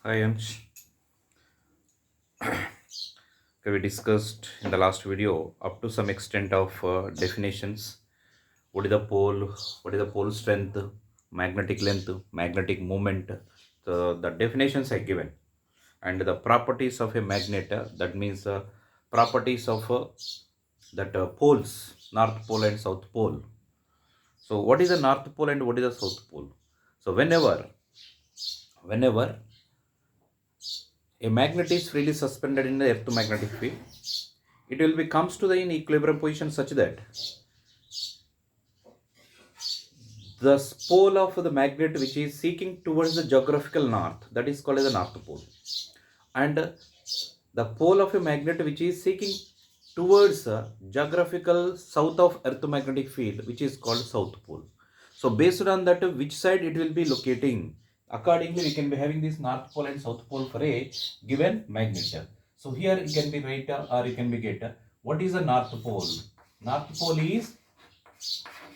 Hi Ansh. Okay, we discussed in the last video up to some extent of definitions. What is the pole? What is the pole strength? Magnetic length, magnetic moment. The definitions are given, and the properties of a magnet. That means properties of that poles, North Pole and South Pole. So, what is the North Pole and what is the South Pole? So, whenever a magnet is freely suspended in the earth magnetic field, it will be comes to the in equilibrium position such that the pole of the magnet which is seeking towards the geographical north, that is called as the north pole, and the pole of a magnet which is seeking towards the geographical south of earth magnetic field, which is called south pole. So based on that, which side it will be locating, accordingly we can be having this north pole and south pole for a given magnet. So here you can be write or you can be get what is the north pole. North pole is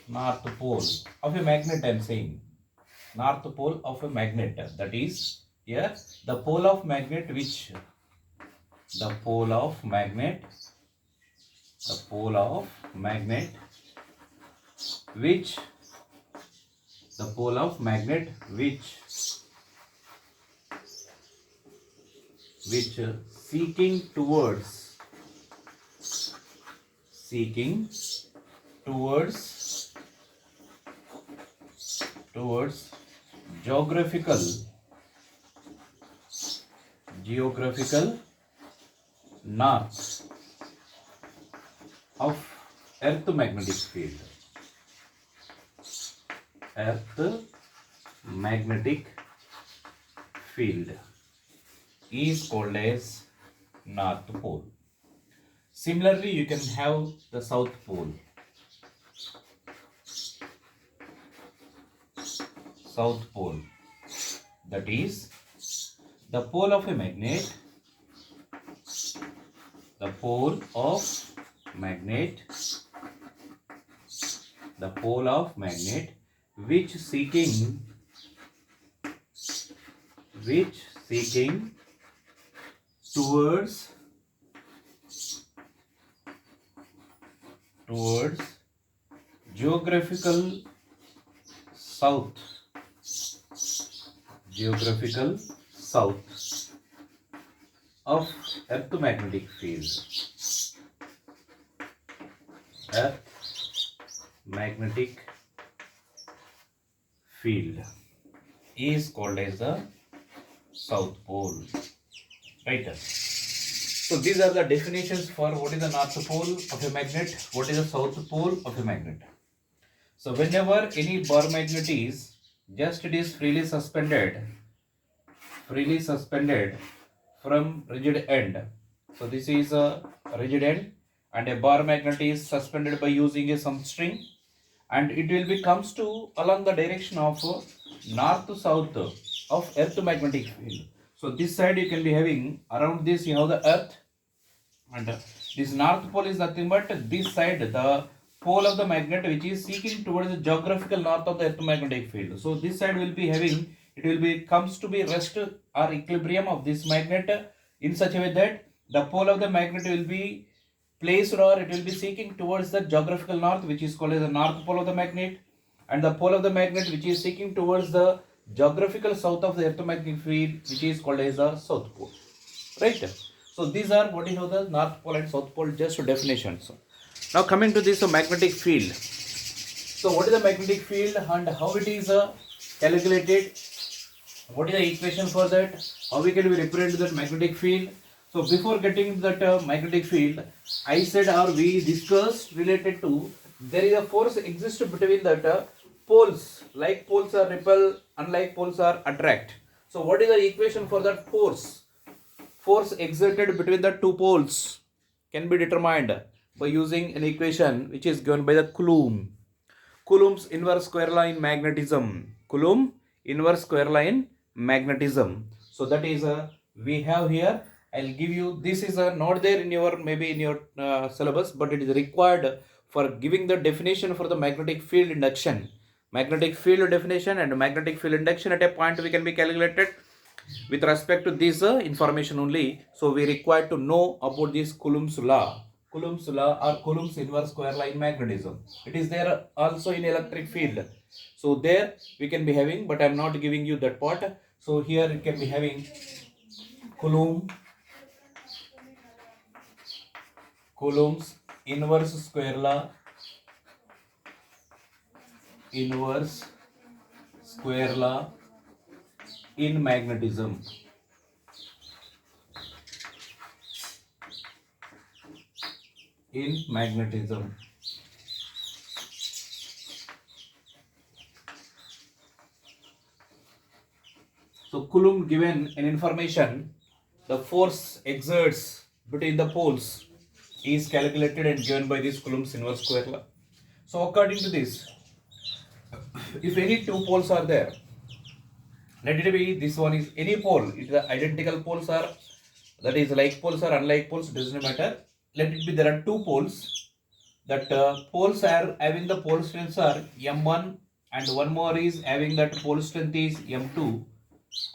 north pole of a magnet, I am saying. North pole of a magnet, that is here the pole of magnet which the pole of magnet the pole of magnet which the pole of magnet which seeking towards geographical north of earth magnetic field. Earth magnetic field is called as north pole. Similarly, you can have the south pole. South pole, that is the pole of a magnet, the pole of magnet which seeking towards geographical south of earth magnetic field. Earth magnetic field is called as the south pole. Right? So these are the definitions for what is the north pole of a magnet, what is the south pole of a magnet. So whenever any bar magnet is just it is freely suspended from rigid end. So this is a rigid end and a bar magnet is suspended by using a some string, and it will be comes to along the direction of north to south of earth magnetic field. So this side you can be having around this you have the earth, and this north pole is nothing but this side the pole of the magnet which is seeking towards the geographical north of the earth magnetic field. So this side will be having, it will be comes to be rest or equilibrium of this magnet in such a way that the pole of the magnet will be placed or it will be seeking towards the geographical north, which is called as the north pole of the magnet, and the pole of the magnet which is seeking towards the geographical south of the earth magnetic field, which is called as the south pole. Right? So these are what is the north pole and south pole, just definitions. Now coming to this magnetic field. So what is the magnetic field and how it is calculated? What is the equation for that? How we can represent that magnetic field? So before getting that magnetic field, I said or we discussed related to there is a force exists between that poles. Like poles are repel, unlike poles are attract. So what is the equation for that force? Force exerted between the two poles can be determined by using an equation which is given by the Coulomb. Coulomb's inverse square law in magnetism. Coulomb inverse square law in magnetism. So that is we have here. I'll give you, this is not there in your maybe in your syllabus, but it is required for giving the definition for the magnetic field induction. Magnetic field definition and magnetic field induction at a point we can be calculated. With respect to this information only, so we require to know about this Coulomb's law. Coulomb's law or Coulomb's inverse square law in magnetism. It is there also in electric field. So there we can be having, but I am not giving you that part. So here it can be having Coulomb's inverse square law, inverse square law in magnetism. In magnetism. So Coulomb given an information, the force exerts between the poles is calculated and given by this Coulomb's inverse square law. So according to this, if any two poles are there, let it be this one is any pole, it is the identical poles are, that is like poles or unlike poles, doesn't matter. Let it be there are two poles, that poles are having the pole strengths are m1 and one more is having that pole strength is m2,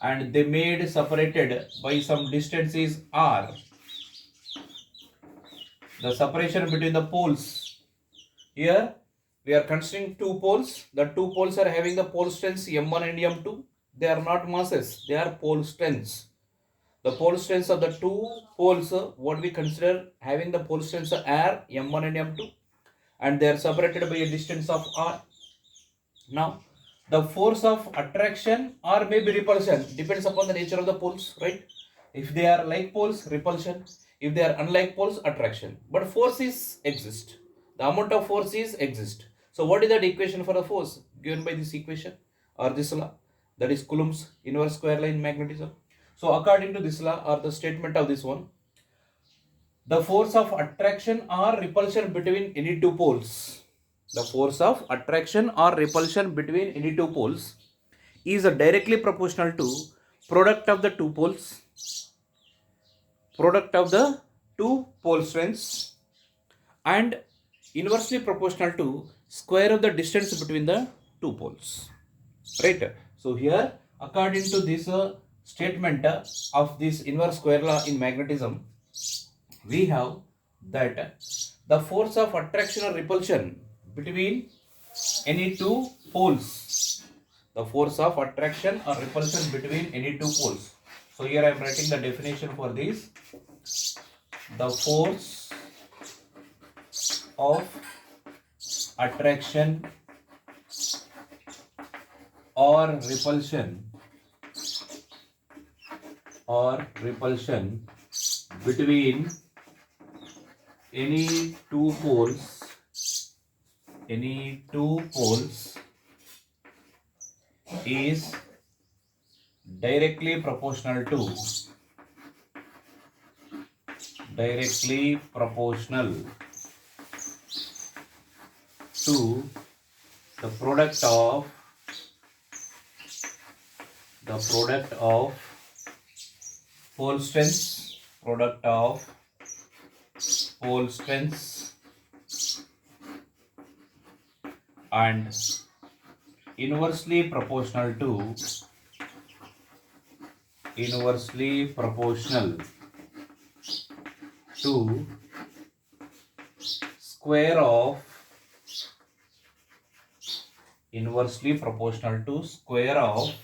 and they made separated by some distance is r. The separation between the poles, here we are considering two poles. The two poles are having the pole strengths m1 and m2. They are not masses, they are pole strengths. The pole strengths of the two poles, what we consider having the pole strengths are m1 and m2, and they are separated by a distance of r. Now the force of attraction or maybe repulsion depends upon the nature of the poles, right? If they are like poles, repulsion. If they are unlike poles, attraction. But force is exist. The amount of force is exist. So what is that equation for the force given by this equation or this law? That is Coulomb's inverse square law in magnetism. So according to this law or the statement of this one, the force of attraction or repulsion between any two poles, the force of attraction or repulsion between any two poles is directly proportional to product of the two poles, product of the two pole strengths, and inversely proportional to square of the distance between the two poles, right? So here according to this statement of this inverse square law in magnetism, we have that the force of attraction or repulsion between any two poles, the force of attraction or repulsion between any two poles. So here I am writing the definition for this. The force of attraction or repulsion between any two poles is directly proportional to the product of pole strengths, and inversely proportional to square of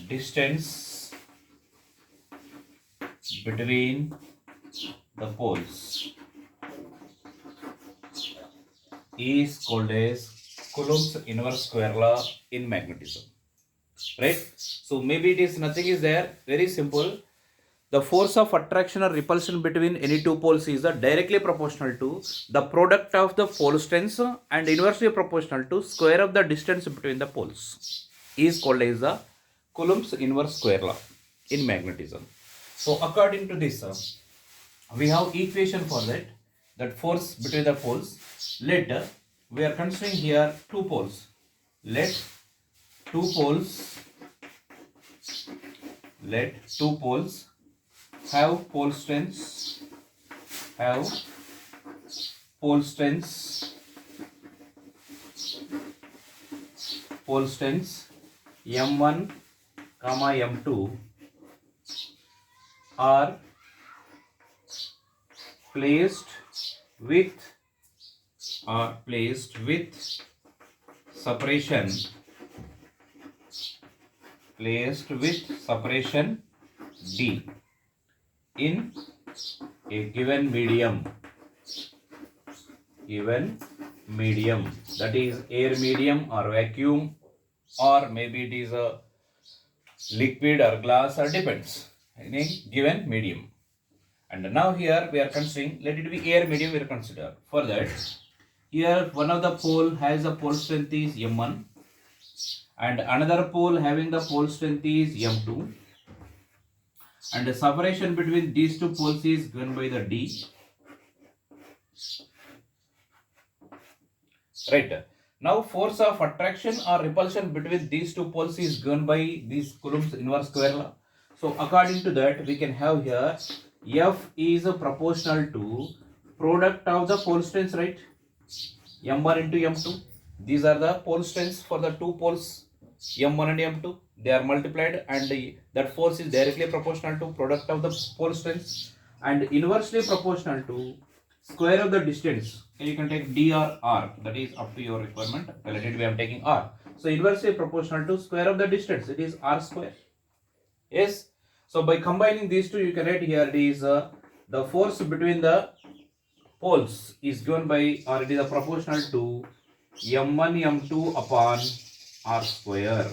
distance between the poles is called as Coulomb's inverse square law in magnetism, right? So maybe it is nothing is there, very simple. The force of attraction or repulsion between any two poles is directly proportional to the product of the pole strengths and inversely proportional to square of the distance between the poles is called as the Coulomb's inverse square law in magnetism. So according to this, we have equation for that force between the poles. Let we are considering here two poles. Let two poles have pole strengths m1 comma M2 are placed with separation D in a given medium, that is air medium or vacuum, or maybe it is a liquid or glass, or depends, in a given medium. And now here we are considering, let it be air medium we are consider. For that, here one of the pole has a pole strength is M1 and another pole having the pole strength is M2, and the separation between these two poles is given by the D. Right. Now force of attraction or repulsion between these two poles is given by this Coulomb's inverse square law. So according to that, we can have here F is proportional to product of the pole strengths, right? M1 into M2. These are the pole strengths for the two poles M1 and M2. They are multiplied, and that force is directly proportional to product of the pole strengths and inversely proportional to square of the distance. You can take D or R, that is up to your requirement. Let it be, I am taking R. So inversely proportional to square of the distance, it is R square. Yes. So by combining these two, you can write here it is the force between the poles is given by, or it is proportional to M1 M2 upon R square.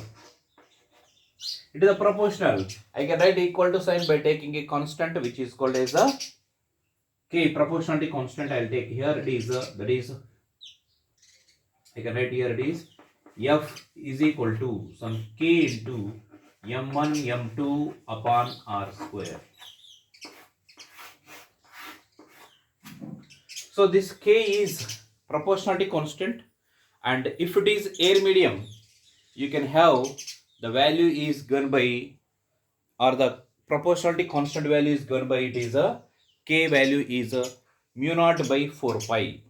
It is a proportional. I can write equal to sign by taking a constant which is called as a K, proportionality constant. I will take here, it is that is, I can write here it is F is equal to some K into M1 M2 upon R square. So this K is proportionality constant, and if it is air medium, you can have the value is given by, or the proportionality constant value is given by, it is a K value is a mu naught by 4 pi.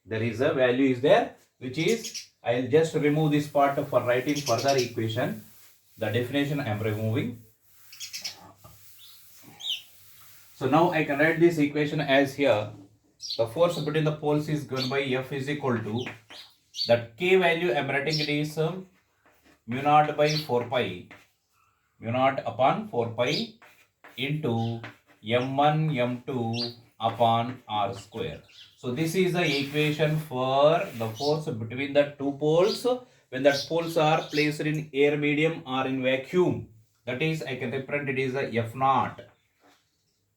There is a value is there which is, I will just remove this part for writing further equation. The definition I am removing. So now I can write this equation as here. The force between the poles is given by F is equal to, that K value I am writing it is mu naught by 4 pi, mu naught upon 4 pi into M1 M2 upon R square. So this is the equation for the force between the two poles when the poles are placed in air medium or in vacuum. That is, I can represent it is a F naught.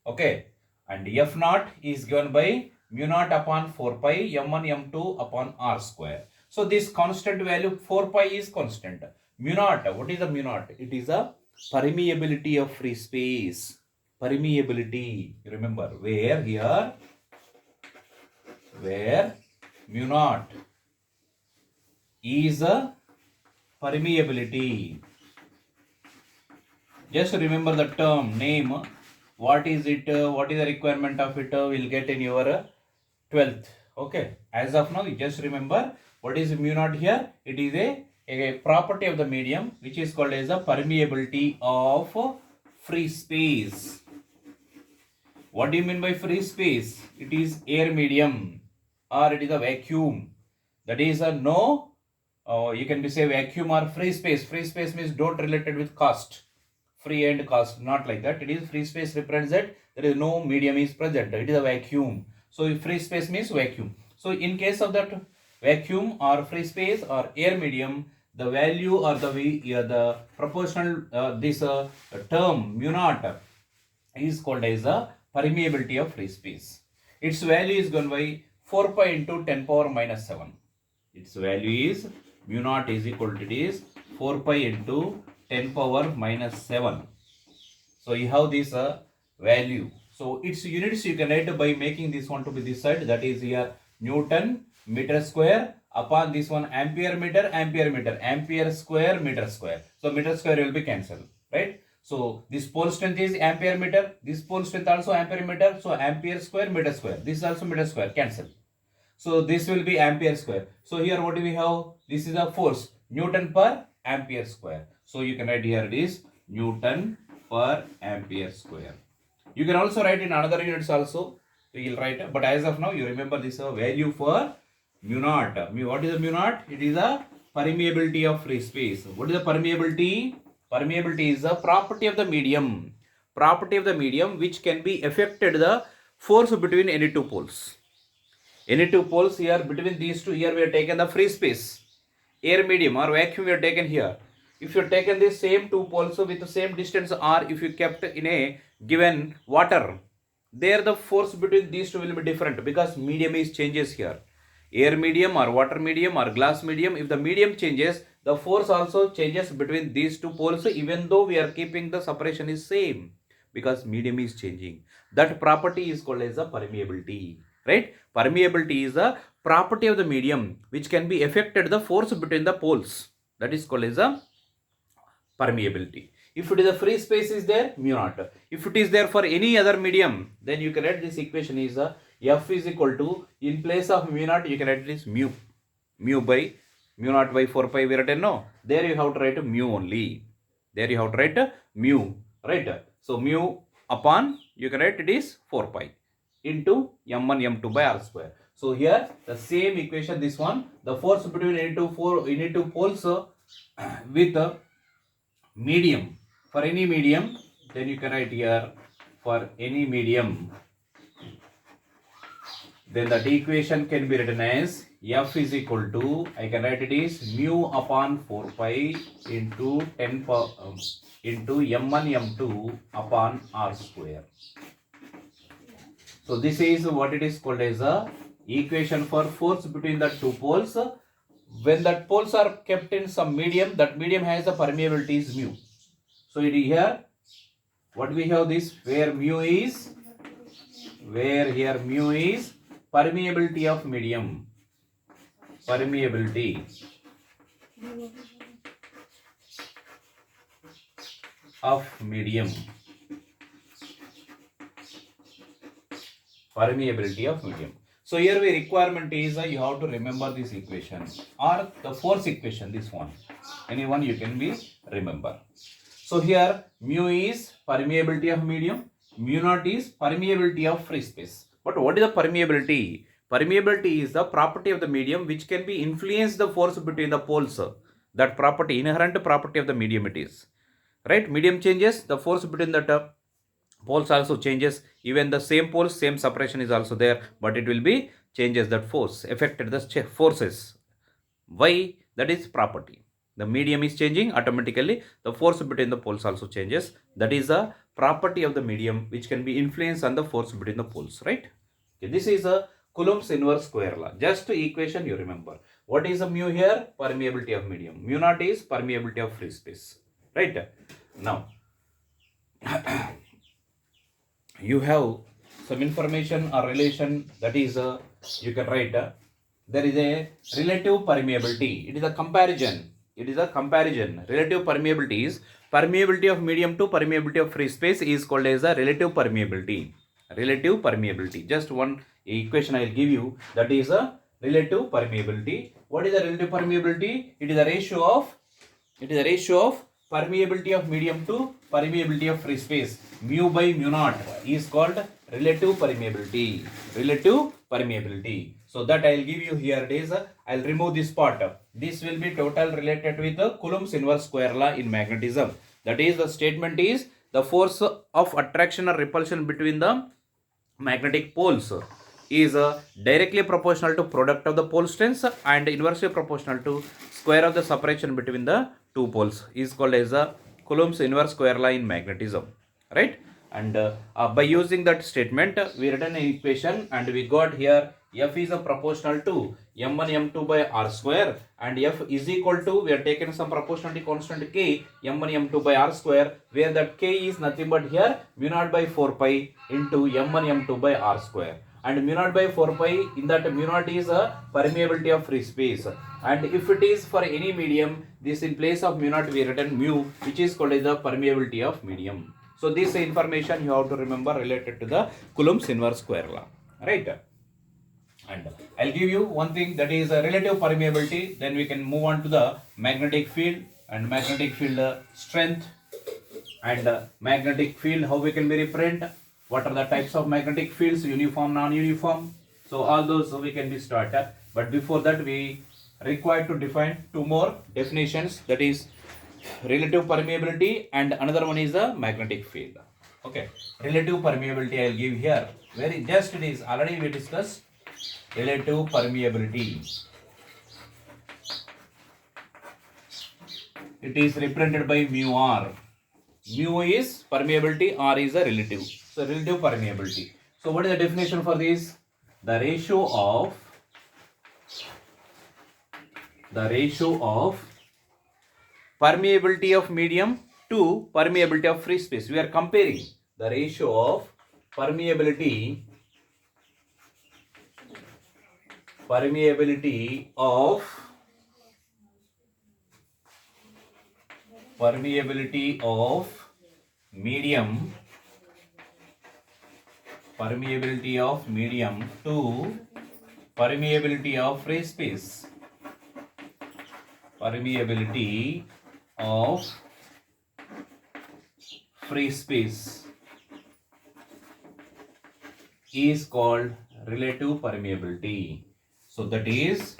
Okay, and F naught is given by mu naught upon 4 pi M1 M2 upon R square. So this constant value 4 pi is constant. Mu naught, what is the mu naught? It is a permeability of free space. Permeability, remember, where here, where mu naught is a permeability. Just remember the term, name, what is it, what is the requirement of it, will get in your 12th. Okay, as of now, you just remember what is mu naught here. It is a property of the medium which is called as the permeability of free space. What do you mean by free space? It is air medium or it is a vacuum. That is a no, you can be say vacuum or free space. Free space means don't related with cost. Free and cost, not like that. It is free space represents that there is no medium is present. It is a vacuum. So free space means vacuum. So in case of that vacuum or free space or air medium, the value or the proportional this term mu naught is called as a permeability of free space. Its value is given by 4 pi into 10 power minus 7. Its value is mu naught is equal to, it is 4 pi into 10 power minus 7. So you have this value. So its units you can write by making this one to be this side, that is here Newton meter square upon this one ampere meter, ampere square meter square. So meter square will be cancelled, right? So this pole strength is ampere meter, this pole strength also ampere meter, so ampere square meter square, this is also meter square, cancel. So this will be ampere square. So here what do we have? This is a force, Newton per ampere square. So you can write here it is Newton per ampere square. You can also write in another units also. You will write, but as of now, you remember this value for mu naught. What is the mu naught? It is the permeability of free space. What is the permeability? Permeability is the property of the medium. Property of the medium which can be affected the force between any two poles. Any two poles here, between these two, here we have taken the free space. Air medium or vacuum we have taken here. If you have taken the same two poles with the same distance r, if you kept in a given water, there the force between these two will be different because medium is changes here. Air medium or water medium or glass medium, if the medium changes, the force also changes between these two poles, even though we are keeping the separation is same, because medium is changing. That property is called as the permeability, right? Permeability is a property of the medium which can be affected the force between the poles. That is called as a permeability. If it is a free space is there, mu naught. If it is there for any other medium, then you can write this equation is F is equal to, in place of mu naught, you can write this mu by mu naught by 4 pi we written, no? There you have to write mu only. There you have to write mu, right? So mu upon, you can write it is 4 pi into m1 m2 by r square. So here the same equation, this one, the force between any two poles with medium, for any medium, then you can write here for any medium, then that equation can be written as F is equal to, I can write it is mu upon 4 pi into 10 into m1 m2 upon r square. So this is what it is called as a equation for force between the two poles. When that poles are kept in some medium, that medium has a permeability is mu. So it is here, what we have this, where mu is permeability of medium. Permeability of medium. Permeability of medium. So here the requirement is you have to remember this equation or the force equation, this one. Anyone you can be remember. So here mu is permeability of medium, mu naught is permeability of free space. But what is the permeability? Permeability is the property of the medium which can be influenced the force between the poles. That property, inherent property of the medium it is. Right? Medium changes, the force between the poles also changes. Even the same poles, same separation is also there, but it will be changes that force, affected the forces. Why? That is property. The medium is changing, automatically the force between the poles also changes. That is a property of the medium which can be influenced on the force between the poles, right? Okay, this is a Coulomb's inverse square law. Just equation you remember. What is a mu here? Permeability of medium. Mu naught is permeability of free space, right? Now you have some information or relation, that is you can write there is a relative permeability. It is a comparison. Relative permeability is permeability of medium to permeability of free space is called as a relative permeability. Just one equation I will give you, that is a relative permeability. What is the relative permeability? It is a ratio of permeability of medium to permeability of free space. Mu by mu naught is called relative permeability. So that I will give you here, it is I will remove this part. This will be total related with the Coulomb's inverse square law in magnetism. That is, the statement is the force of attraction or repulsion between the magnetic poles is directly proportional to product of the pole strengths and inversely proportional to square of the separation between the two poles is called as a Coulomb's inverse square law in magnetism, right? And by using that statement, we written an equation and we got here F is proportional to m1 m2 by r square, and F is equal to, we are taken some proportionality constant k m1 m2 by r square, where that k is nothing but here mu naught by 4 pi into m1 m2 by r square. And mu naught by 4 pi, in that mu naught is a permeability of free space, and if it is for any medium, this in place of mu naught we written mu, which is called as the permeability of medium. So this information you have to remember related to the Coulomb's inverse square law, right? And I'll give you one thing, that is a relative permeability. Then we can move on to the magnetic field and magnetic field strength. And magnetic field, how we can be represent? What are the types of magnetic fields? Uniform, non-uniform. So all those we can be started. But before that, we required to define two more definitions. That is relative permeability, and another one is the magnetic field. Okay, relative permeability I will give here. Very just it is already we discussed relative permeability. It is represented by mu r. Mu is permeability, r is a relative. So relative permeability. So what is the definition for this? The ratio of permeability of medium to permeability of free space. We are comparing the ratio of permeability of medium to permeability of free space. Permeability of free space is called relative permeability. So that is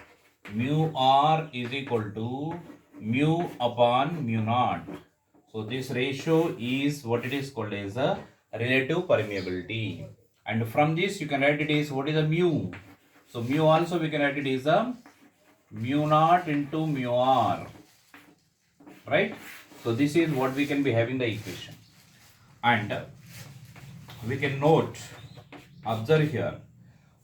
mu r is equal to mu upon mu naught. So this ratio is what it is called as a relative permeability. And from this you can write it is what is a mu. So mu also we can write it is a mu naught into mu r. Right? So this is what we can be having the equation. And we can note, observe here,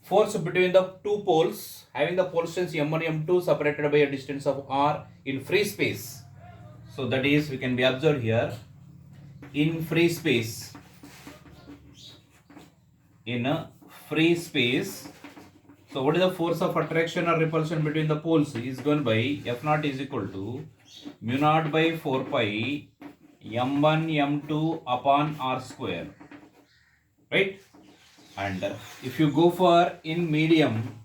force between the two poles having the pole distance m1 m2 separated by a distance of r in free space. So that is we can be observed here in free space. In a free space. So what is the force of attraction or repulsion between the poles is given by F naught is equal to mu naught by 4 pi m1 m2 upon r square. Right? And if you go for in medium,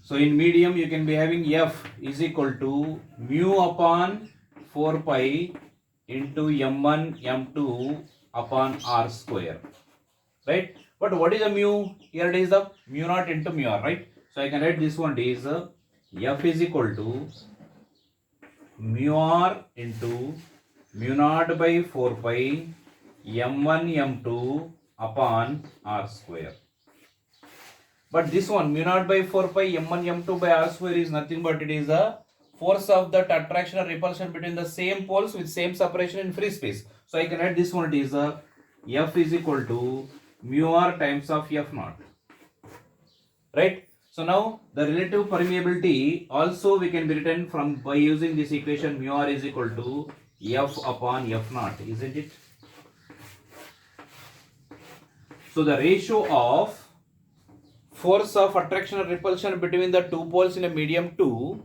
so in medium you can be having F is equal to mu upon 4 pi into m1 m2 upon r square. Right? But what is the mu? Here it is the mu naught into mu r, right? So I can write this one is F is equal to mu r into mu naught by 4 pi m1 m2 upon r square. But this one mu naught by 4 pi m1 m2 by r square is nothing but it is a force of that attraction or repulsion between the same poles with same separation in free space. So I can write this one, it is F is equal to mu r times of F naught. Right? So now the relative permeability also we can be written from by using this equation mu r is equal to F upon F naught, isn't it? So the ratio of force of attraction or repulsion between the two poles in a medium to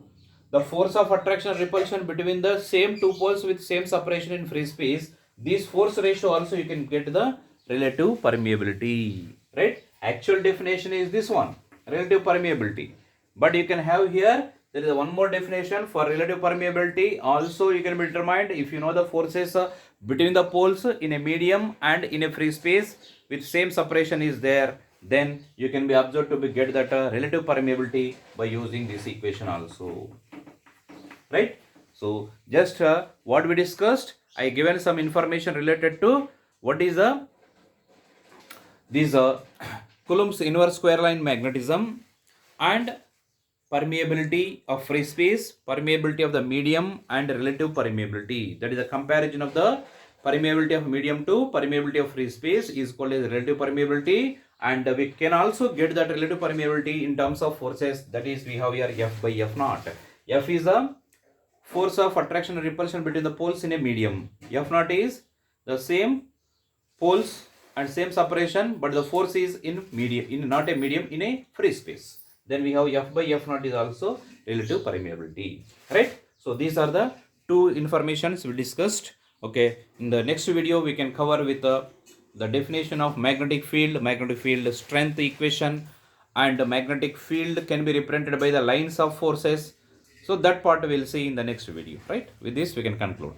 the force of attraction or repulsion between the same two poles with same separation in free space, this force ratio also you can get the relative permeability. Right? Actual definition is this one, relative permeability. But you can have here, there is one more definition for relative permeability. Also you can be determined if you know the forces between the poles in a medium and in a free space with same separation is there, then you can be observed to be get that relative permeability by using this equation also. Right? So just what we discussed, I given some information related to what is this Coulomb's inverse square line magnetism and permeability of free space, permeability of the medium and relative permeability. That is a comparison of the permeability of medium to permeability of free space is called as relative permeability. And we can also get that relative permeability in terms of forces. That is we have here F by F naught. F is the force of attraction and repulsion between the poles in a medium. F naught is the same poles and same separation, but the force is in medium, in not a medium, in a free space. Then we have F by F naught is also relative permeability. Right? So these are the two informations we discussed. Okay. In the next video we can cover with the definition of magnetic field strength equation, and the magnetic field can be represented by the lines of forces. So that part we'll see in the next video, right? With this we can conclude.